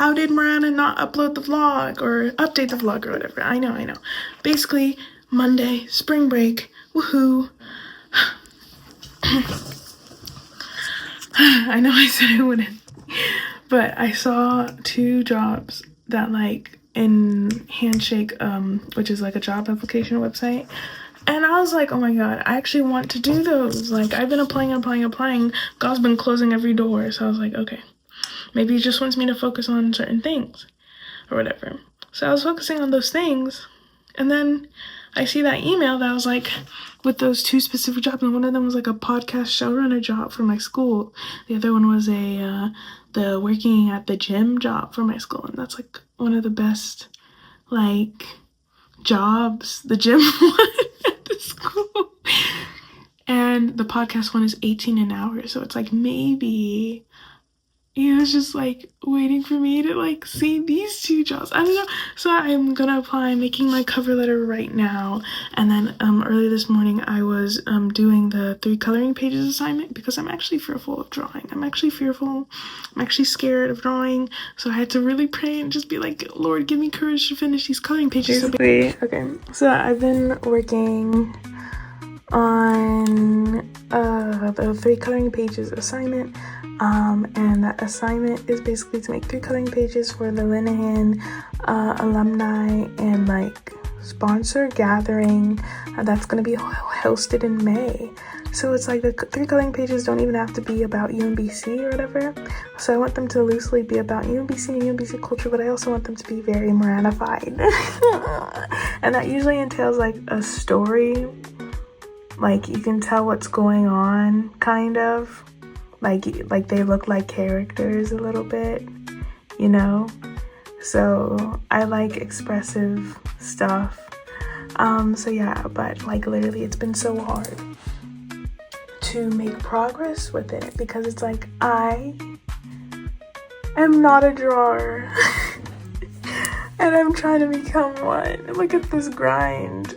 how did Miranda not upload the vlog or update the vlog or whatever? I know. Basically, Monday, spring break, woohoo. I know I said I wouldn't, but I saw 2 jobs that like in Handshake, which is like a job application website. And I was like, oh my god, I actually want to do those. Like, I've been applying. God's been closing every door. So I was like, okay, maybe he just wants me to focus on certain things or whatever. So I was focusing on those things. And then I see that email that was like, with those 2 specific jobs. And one of them was like a podcast showrunner job for my school. The other one was the working at the gym job for my school. And that's like one of the best, like, jobs, the gym one at the school. And the podcast one is 18 an hour, so it's like maybe he was just like waiting for me to like see these 2 jobs. I don't know. So I'm gonna apply, making my cover letter right now. And then early this morning I was doing the 3 coloring pages assignment because I'm actually fearful of drawing. I'm actually scared of drawing. So I had to really pray and just be like, Lord, give me courage to finish these coloring pages. Basically, okay, so I've been working on the 3 coloring pages assignment. And that assignment is basically to make 3 coloring pages for the Linehan alumni and like sponsor gathering that's going to be hosted in May. So it's like the 3 coloring pages don't even have to be about UMBC or whatever. So I want them to loosely be about UMBC and UMBC culture, but I also want them to be very Mirandified. And that usually entails like a story. Like you can tell what's going on, kind of. Like they look like characters a little bit, you know? So I like expressive stuff. So yeah, but like literally it's been so hard to make progress with it because it's like I am not a drawer and I'm trying to become one. Look at this grind.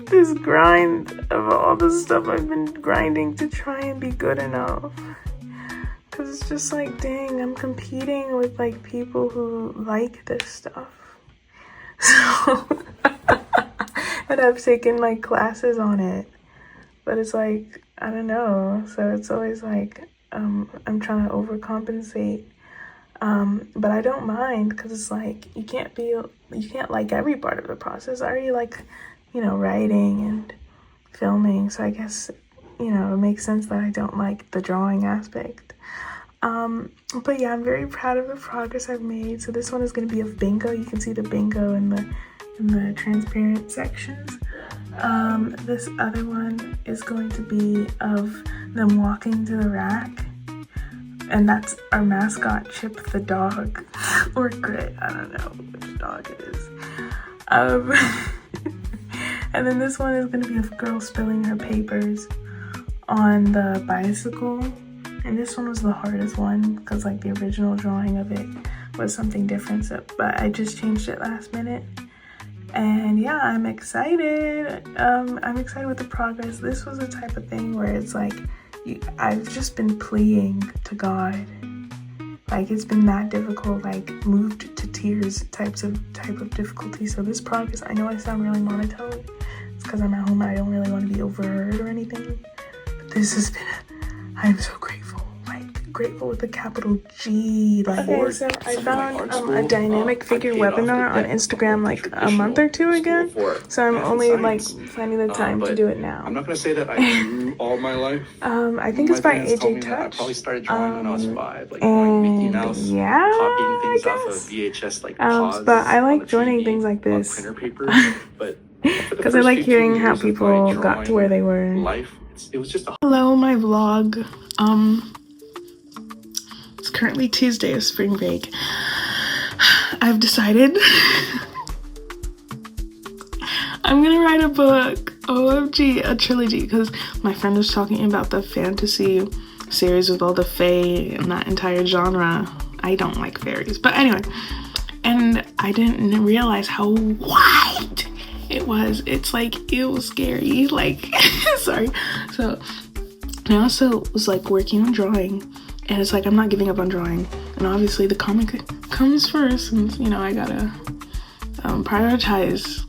This grind of all the stuff I've been grinding to try and be good enough. Cause it's just like, dang, I'm competing with like people who like this stuff. So, and I've taken like classes on it, but it's like, I don't know. So it's always like, I'm trying to overcompensate. But I don't mind cause it's like, you can't like every part of the process. I already like, you know, writing and filming, so I guess, you know, it makes sense that I don't like the drawing aspect. But yeah, I'm very proud of the progress I've made. So this one is going to be of bingo. You can see the bingo in the transparent sections. This other one is going to be of them walking to the rack, and that's our mascot, Chip the dog, or Grit, I don't know which dog it is. And then this one is going to be a girl spilling her papers on the bicycle. And this one was the hardest one because like the original drawing of it was something different. So, but I just changed it last minute. And yeah, I'm excited. I'm excited with the progress. This was the type of thing where it's like, I've just been pleading to God. Like it's been that difficult, like moved to tears type of difficulty. So this progress, I know I sound really monotone. It's because I'm at home and I don't really want to be overheard or anything. But this has been, I'm so grateful. Like grateful with a capital G. Like, okay, so I found a dynamic figure webinar on Instagram like a month or 2 ago. So I'm only like finding the time to do it now. I'm not gonna say that I drew all my life. I think it's by AJ Touch. I probably started drawing when I was 5, like and Mickey Mouse, yeah, copying things off of VHS, like but I like joining things like this. Printer paper, but because I like hearing how people got to where they were. It was just a hello, my vlog. It's currently Tuesday of spring break. I've decided I'm gonna write a book. OMG, a trilogy, because my friend was talking about the fantasy series with all the fae and that entire genre. I don't like fairies, but anyway, and I didn't realize how wide it was. It's like, it was scary, like sorry. So I also was like working on drawing, and it's like I'm not giving up on drawing. and obviously the comic comes first, and you know, I gotta prioritize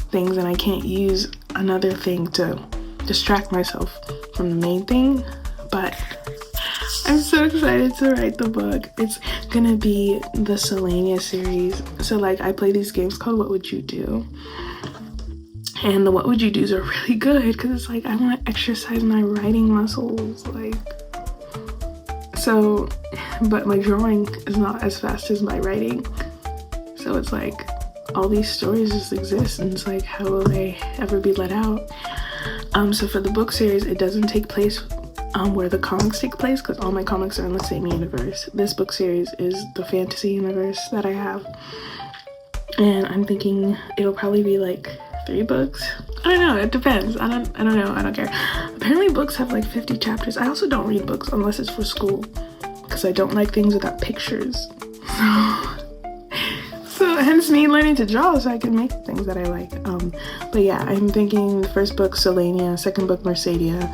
things, and I can't use another thing to distract myself from the main thing. But I'm so excited to write the book. It's gonna be the Selenia series. So like, I play these games called What Would You Do? And the What Would You Do's are really good because it's like, I want to exercise my writing muscles, like, so, but my drawing is not as fast as my writing. So it's like, all these stories just exist, and it's like, how will they ever be let out? So for the book series, it doesn't take place where the comics take place, because all my comics are in the same universe. This book series is the fantasy universe that I have, and I'm thinking it'll probably be like 3 books. I don't know, it depends. I don't know, I don't care. Apparently books have like 50 chapters. I also don't read books unless it's for school, because I don't like things without pictures. So hence me learning to draw so I can make things that I like. But yeah, I'm thinking the first book, Selenia, second book, Mercedia,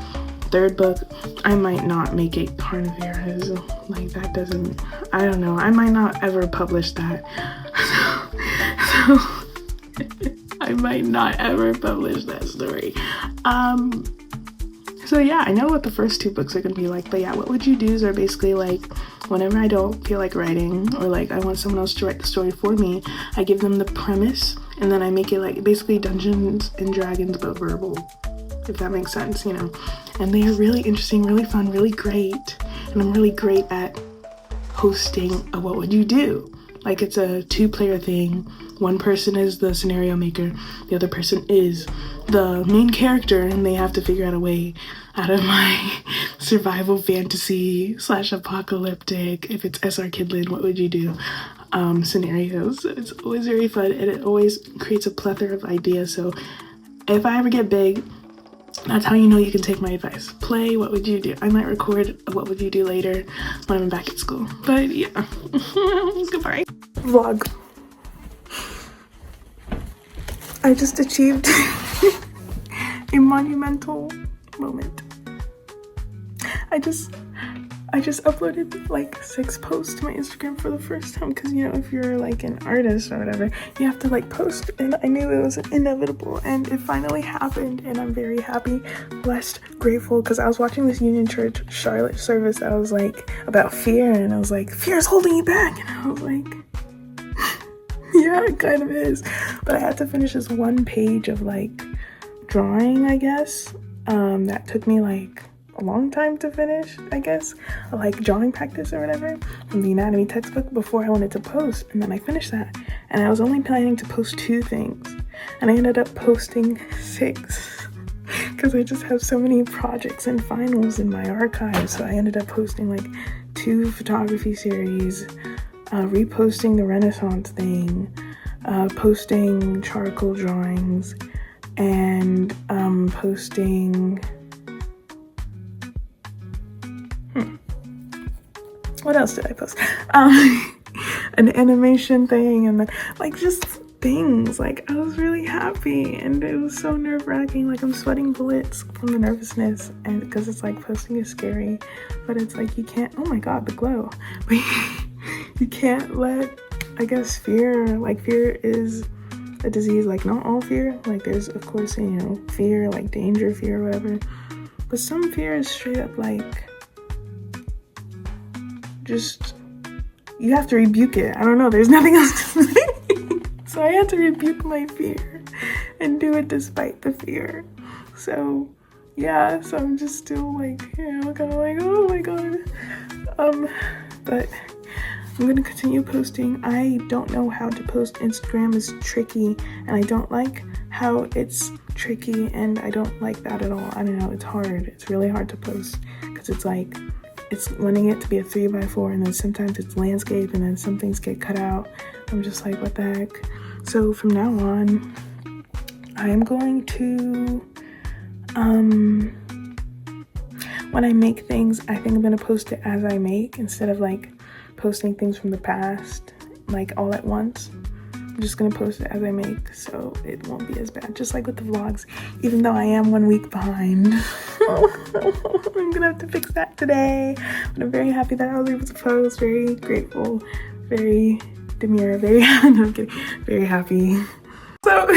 third book, I might not make it Carnivorous. Like, that doesn't, I don't know, I might not ever publish that. So I might not ever publish that story. So yeah, I know what the first 2 books are gonna be like, but yeah, What Would You Do's are basically like, whenever I don't feel like writing, or like I want someone else to write the story for me, I give them the premise, and then I make it like basically Dungeons and Dragons but verbal, if that makes sense, you know. And they are really interesting, really fun, really great, and I'm really great at hosting a What Would You Do? Like, it's a 2-player thing. One person is the scenario maker, the other person is the main character, and they have to figure out a way out of my survival fantasy / apocalyptic, if it's SR Kidlin, What Would You Do? Scenarios. It's always very fun, and it always creates a plethora of ideas. So if I ever get big, that's how you know you can take my advice. Play What Would You Do? I might record a What Would You Do later when I'm back at school. But yeah, goodbye. Vlog. I just achieved a monumental moment. I just uploaded like 6 posts to my Instagram for the first time, because you know, if you're like an artist or whatever, you have to like post, and I knew it was inevitable, and it finally happened, and I'm very happy, blessed, grateful, because I was watching this Union Church Charlotte service that was like about fear, and I was like, fear is holding you back, and I was like, yeah, it kind of is. But I had to finish this 1 page of like drawing, I guess, that took me like a long time to finish, I guess, like drawing practice or whatever from the anatomy textbook before I wanted to post. And then I finished that, and I was only planning to post 2 things, and I ended up posting 6 because I just have so many projects and finals in my archive. So I ended up posting like 2 photography series, reposting the Renaissance thing, posting charcoal drawings, and posting what else did I post? An animation thing, and then like just things. Like, I was really happy, and it was so nerve-wracking. Like, I'm sweating bullets from the nervousness, and because it's like posting is scary, but it's like you can't, oh my god, the glow. But you can't let, I guess, fear, like fear is a disease. Like, not all fear, like there's of course, you know, fear, like danger fear or whatever, but some fear is straight up like just, you have to rebuke it. I don't know, there's nothing else to say. So I had to rebuke my fear and do it despite the fear. So yeah, so I'm just still like, you know, kind of like, oh my god. But I'm gonna continue posting. I don't know how to post. Instagram is tricky, and I don't like how it's tricky, and I don't like that at all. I don't know, it's hard. It's really hard to post, because it's like, it's wanting it to be a 3x4, and then sometimes it's landscape, and then some things get cut out. I'm just like, what the heck? So from now on, I am going to, when I make things, I think I'm gonna post it as I make, instead of like posting things from the past, like all at once. I'm just gonna post it as I make, so it won't be as bad, just like with the vlogs, even though I am 1 week behind. I'm gonna have to fix that today, but I'm very happy that I was able to post, very grateful, very demure, very, no, I'm kidding, very happy. So,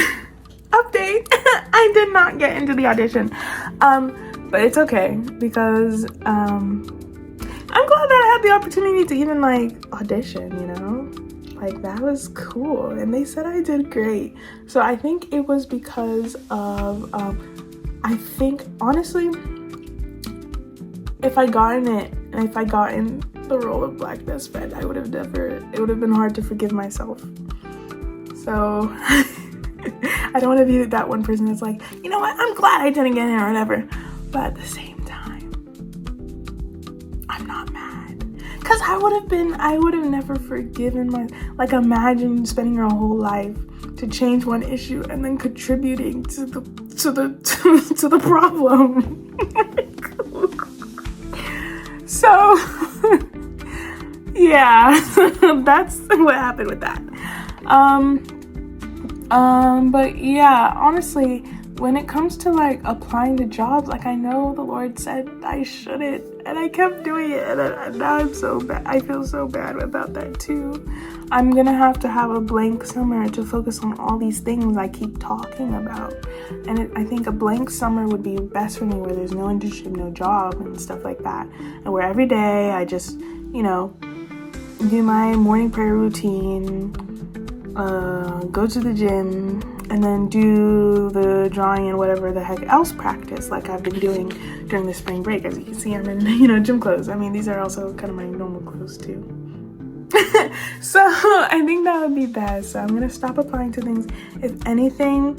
update, I did not get into the audition, but it's okay, because, I'm glad that I had the opportunity to even, like, audition, you know? Like, that was cool, and they said I did great. So I think it was because of, I think, honestly, if I got in it, and if I got in the role of Black Best Friend, I would have it would have been hard to forgive myself. So, I don't want to be that one person that's like, you know what, I'm glad I didn't get in or whatever. But at the same time, I'm not mad. Because I would have never forgiven like, imagine spending your whole life to change one issue and then contributing to the problem. So, yeah, that's what happened with that. But yeah, honestly, when it comes to like applying to jobs, like I know the Lord said I shouldn't, and I kept doing it, and now I'm so bad. I feel so bad about that too. I'm gonna have to have a blank summer to focus on all these things I keep talking about, and I think a blank summer would be best for me, where there's no internship, no job, and stuff like that, and where every day I just, you know, do my morning prayer routine, go to the gym, and then do the drawing and whatever the heck else practice like I've been doing during the spring break. As you can see, I'm in, you know, gym clothes. I mean, these are also kind of my normal clothes too. So I think that would be best. So I'm gonna stop applying to things. If anything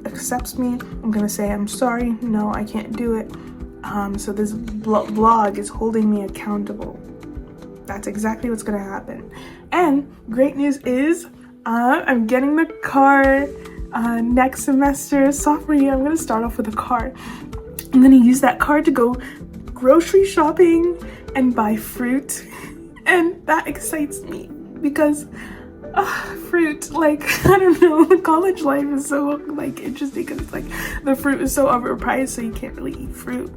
accepts me, I'm gonna say I'm sorry, no, I can't do it. So this vlog is holding me accountable. That's exactly what's gonna happen. And great news is I'm getting the car next semester, sophomore year. I'm gonna start off with a car. I'm gonna use that car to go grocery shopping and buy fruit, and that excites me because fruit, like, I don't know, college life is so like interesting because it's like the fruit is so overpriced, so you can't really eat fruit.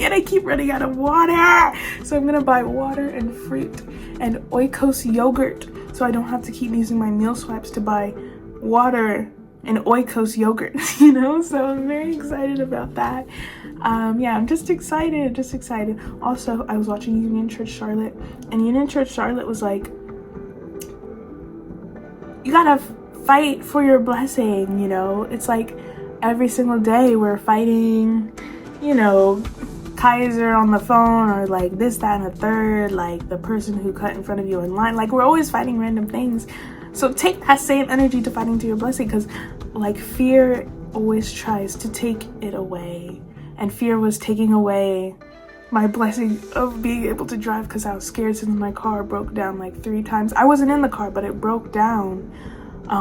I keep running out of water, so I'm gonna buy water and fruit and Oikos yogurt, so I don't have to keep using my meal swipes to buy water and Oikos yogurt, you know. So I'm very excited about that. Yeah, I'm just excited. Also, I was watching Union Church Charlotte, and Union Church Charlotte was like, you gotta fight for your blessing, you know. It's like every single day we're fighting, you know, Kaiser on the phone, or like this, that, and the third, like the person who cut in front of you in line. Like, we're always fighting random things. So take that same energy to fighting to your blessing, because like fear always tries to take it away, and fear was taking away my blessing of being able to drive because I was scared since my car broke down like 3 times. I wasn't in the car, but it broke down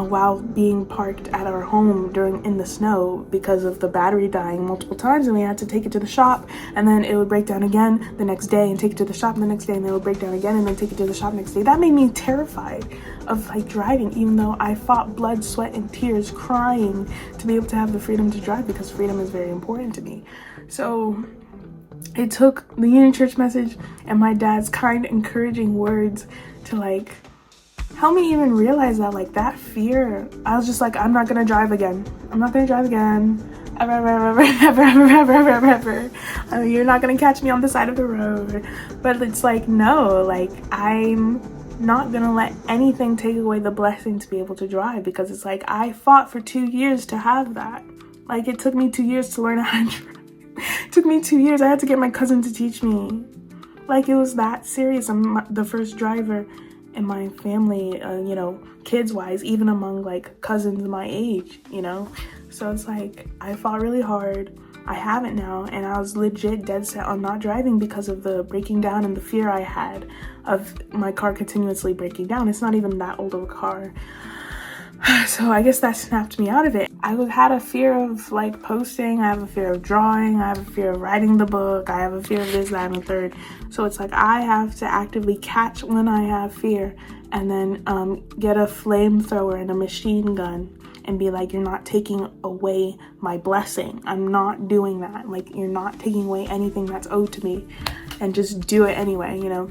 while being parked at our home in the snow because of the battery dying multiple times, and we had to take it to the shop, and then it would break down again the next day, and take it to the shop the next day, and then it would break down again, and then take it to the shop next day. That made me terrified of like driving, even though I fought blood, sweat, and tears, crying to be able to have the freedom to drive, because freedom is very important to me. So it took the Union Church message and my dad's kind, encouraging words to like help me even realize that, like, that fear. I was just like, I'm not gonna drive again. I'm not gonna drive again. Ever. I mean, you're not gonna catch me on the side of the road. But it's like, no, like, I'm not gonna let anything take away the blessing to be able to drive, because it's like, I fought for 2 years to have that. Like, it took me 2 years to learn how to drive. It took me 2 years. I had to get my cousin to teach me. Like, it was that serious. I'm the first driver in my family, you know, kids wise, even among like cousins my age, you know. So it's like, I fought really hard. I haven't now, and I was legit dead set on not driving because of the breaking down and the fear I had of my car continuously breaking down. It's not even that old of a car. So I guess that snapped me out of it. I had a fear of like posting, I have a fear of drawing, I have a fear of writing the book, I have a fear of this, that, and the third. So it's like I have to actively catch when I have fear and then get a flamethrower and a machine gun and be like, you're not taking away my blessing. I'm not doing that. Like, you're not taking away anything that's owed to me, and just do it anyway, you know.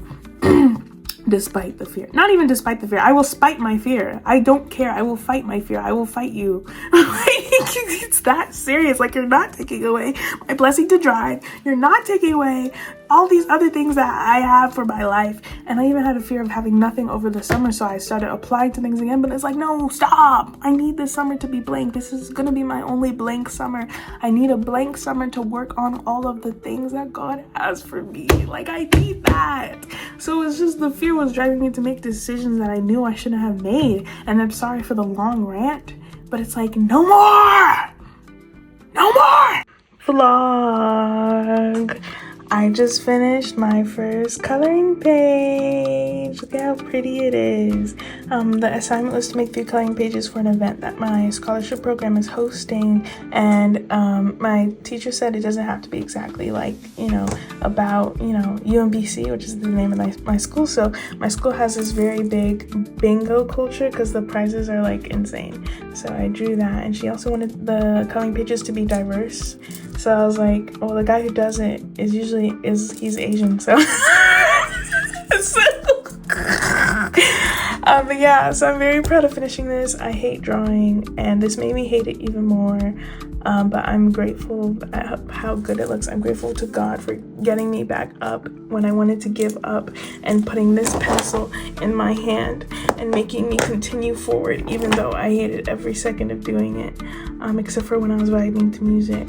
Despite the fear. Not even despite the fear. I will spite my fear. I don't care. I will fight my fear. I will fight you. It's that serious. Like, you're not taking away my blessing to drive. You're not taking away all these other things that I have for my life. And I even had a fear of having nothing over the summer, so I started applying to things again, but it's like, no, stop. I need this summer to be blank. This is gonna be my only blank summer. I need a blank summer to work on all of the things that God has for me. Like, I need that. So it's just, the fear was driving me to make decisions that I knew I shouldn't have made. And I'm sorry for the long rant, but it's like, no more. No more. Vlog. I just finished my first coloring page. Look at how pretty it is. The assignment was to make 3 coloring pages for an event that my scholarship program is hosting, and my teacher said it doesn't have to be exactly like, you know, about, you know, UMBC, which is the name of my school. So my school has this very big bingo culture because the prizes are like insane. So I drew that, and she also wanted the coloring pages to be diverse. So I was like, well, the guy who does it he's Asian, so but yeah, so I'm very proud of finishing this. I hate drawing, and this made me hate it even more. But I'm grateful at how good it looks. I'm grateful to God for getting me back up when I wanted to give up, and putting this pencil in my hand and making me continue forward, even though I hated every second of doing it, except for when I was vibing to music.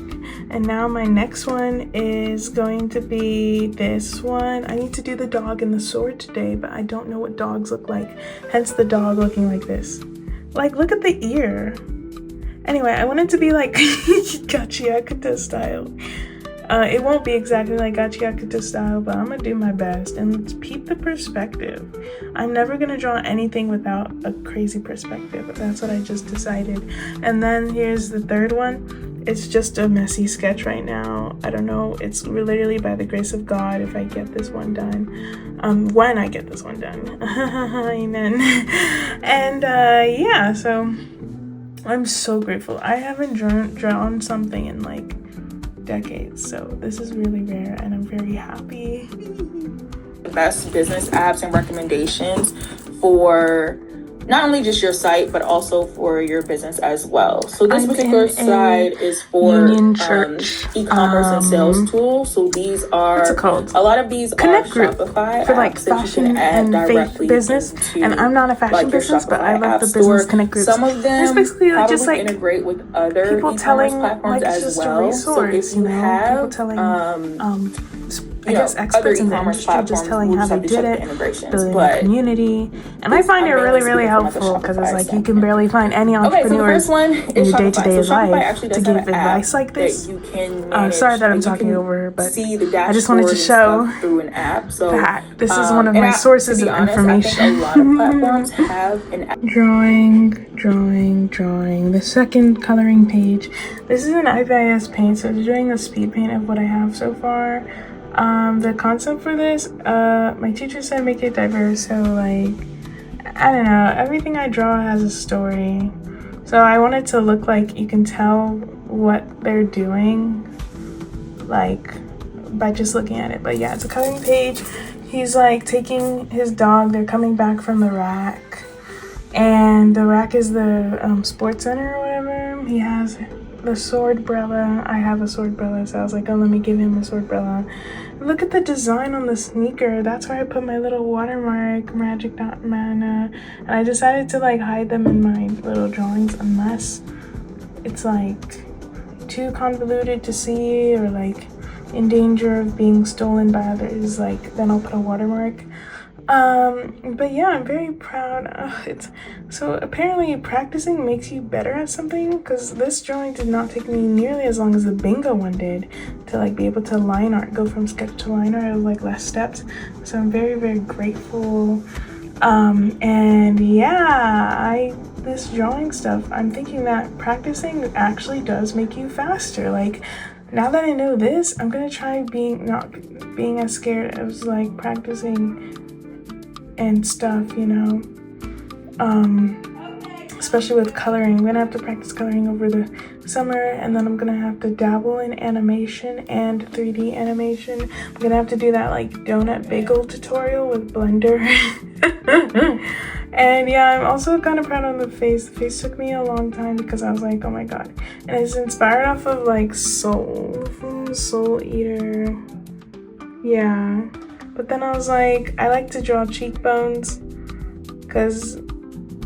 And now my next one is going to be this one. I need to do the dog and the sword today, but I don't know what dogs look like, hence the dog looking like this. Like, look at the ear. Anyway, I want it to be like Gachiakuta style. It won't be exactly like Gachiakuta style, but I'm gonna do my best. And let's peep the perspective. I'm never gonna draw anything without a crazy perspective. That's what I just decided. And then here's the third one. It's just a messy sketch right now. I don't know. It's literally by the grace of God if I get this one done. When I get this one done. Amen. And yeah, so I'm so grateful. I haven't drawn something in like decades, so this is really rare, and I'm very happy. Best business apps and recommendations for not only just your site, but also for your business as well. So this particular site is for e-commerce and sales tools. So these are, a lot of these Connect are Group Shopify for like apps that fashion you can add and directly business. And I'm not a fashion like business, but I like the store. business Connect Groups. Some of them basically probably just like integrate with other people e-commerce telling platforms like as just well. a resource, So if you have people telling I guess experts in the industry just telling how they did it, building a community. And I find it really, really helpful because it's like you can barely find any entrepreneurs in your day-to-day life to give advice like this. Sorry that I'm talking over, but I just wanted to show that this is one of my sources of information. Drawing. The second coloring page. This is an IVIS paint, so it's doing a speed paint of what I have so far. The concept for this, my teacher said make it diverse, so like, I don't know, everything I draw has a story. So I want it to look like you can tell what they're doing, like, by just looking at it. But yeah, it's a coloring page. He's like taking his dog, they're coming back from the rack. And the rack is the sports center or whatever. He has the sword brella. I have a sword brella, so I was like, oh, let me give him a sword brella. Look at the design on the sneaker. That's where I put my little watermark, magic dot mana. And I decided to like hide them in my little drawings unless it's like too convoluted to see or like in danger of being stolen by others. Like, then I'll put a watermark. But yeah, I'm very proud. So apparently practicing makes you better at something, because this drawing did not take me nearly as long as the bingo one did to like be able to line art, go from sketch to line art. It was like less steps. So I'm very, very grateful. And yeah, I this drawing stuff, I'm thinking that practicing actually does make you faster. Like, now that I know this, I'm gonna try not being as scared as like practicing and stuff, you know. Especially with coloring. I'm gonna have to practice coloring over the summer, and then I'm gonna have to dabble in animation and 3D animation. I'm gonna have to do that like donut bagel tutorial with Blender. And yeah, I'm also kind of proud of the face. The face took me a long time because I was like, oh my god. And it's inspired off of like Soul from Soul Eater. Yeah. But then I was like, I like to draw cheekbones because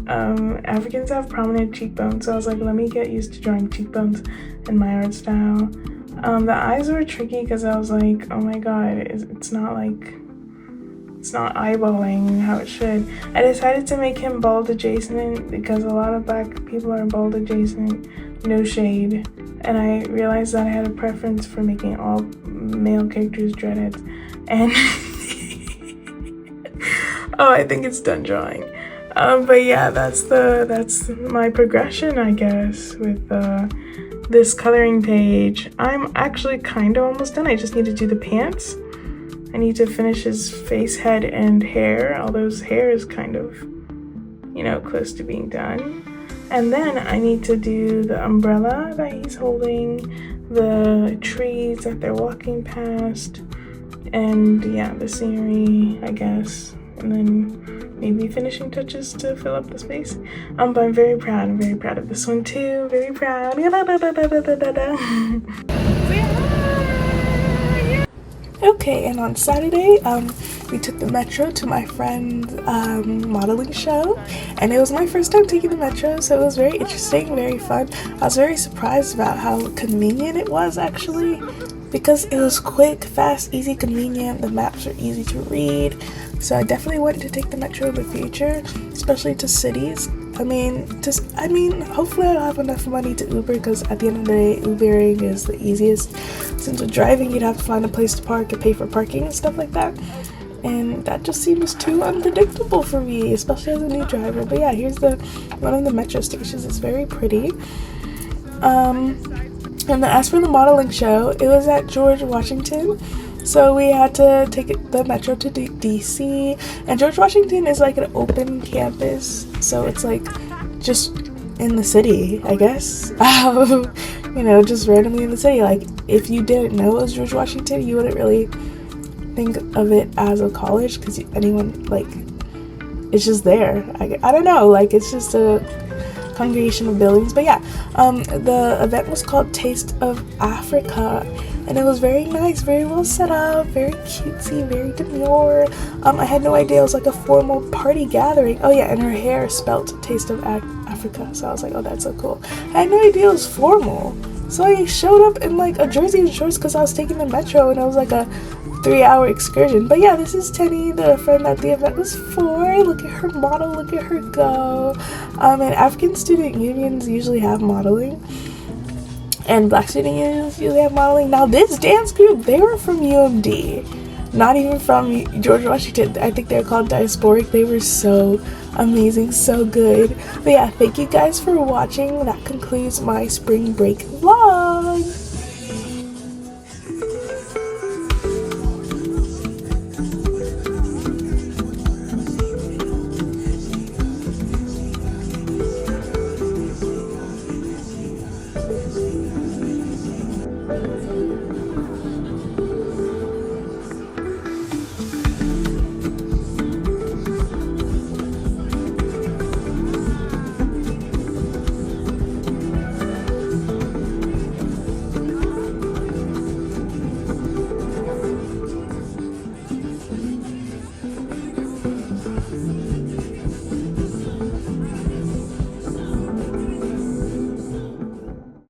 Africans have prominent cheekbones. So I was like, let me get used to drawing cheekbones in my art style. The eyes were tricky because I was like, oh my god, it's not eyeballing how it should. I decided to make him bald adjacent because a lot of black people are bald adjacent, no shade. And I realized that I had a preference for making all male characters dreadheads. And oh, I think it's done drawing. But yeah, that's my progression, I guess, with this coloring page. I'm actually kind of almost done. I just need to do the pants. I need to finish his face, head, and hair, although his hair is kind of, you know, close to being done. And then I need to do the umbrella that he's holding, the trees that they're walking past, and yeah, the scenery, I guess. And then maybe finishing touches to fill up the space. But I'm very proud. I'm very proud of this one too. Very proud. Okay, and on Saturday, we took the metro to my friend's modeling show, and it was my first time taking the metro, so it was very interesting, very fun. I was very surprised about how convenient it was, actually, because it was quick, fast, easy, convenient. The maps are easy to read, so I definitely want to take the metro in the future, especially to cities. I mean, hopefully I'll have enough money to Uber, because at the end of the day, Ubering is the easiest. Since with driving, you'd have to find a place to park and pay for parking and stuff like that. And that just seems too unpredictable for me, especially as a new driver. But yeah, here's one of the metro stations. It's very pretty. And then as for the modeling show, it was at George Washington. So we had to take the metro to DC, and George Washington is like an open campus, so it's like just in the city, I guess. You know, just randomly in the city. Like, if you didn't know it was George Washington, you wouldn't really think of it as a college, because anyone, like, it's just there. I don't know, like, it's just a congregation of buildings. But yeah, the event was called Taste of Africa, and it was very nice, very well set up, very cutesy, very demure. I had no idea it was like a formal party gathering. Oh yeah, and her hair spelt Taste of Africa, so I was like, oh, that's so cool. I had no idea it was formal, so I showed up in like a jersey and shorts because I was taking the metro, and it was like a 3-hour excursion. But yeah, this is Tenny, the friend that the event was for. Look at her model, look at her go. And African student unions usually have modeling, and black student unions usually have modeling. Now this dance group, they were from UMD, not even from George Washington. I think they're called diasporic. They were so amazing, so good. But yeah, thank you guys for watching. That concludes my spring break vlog.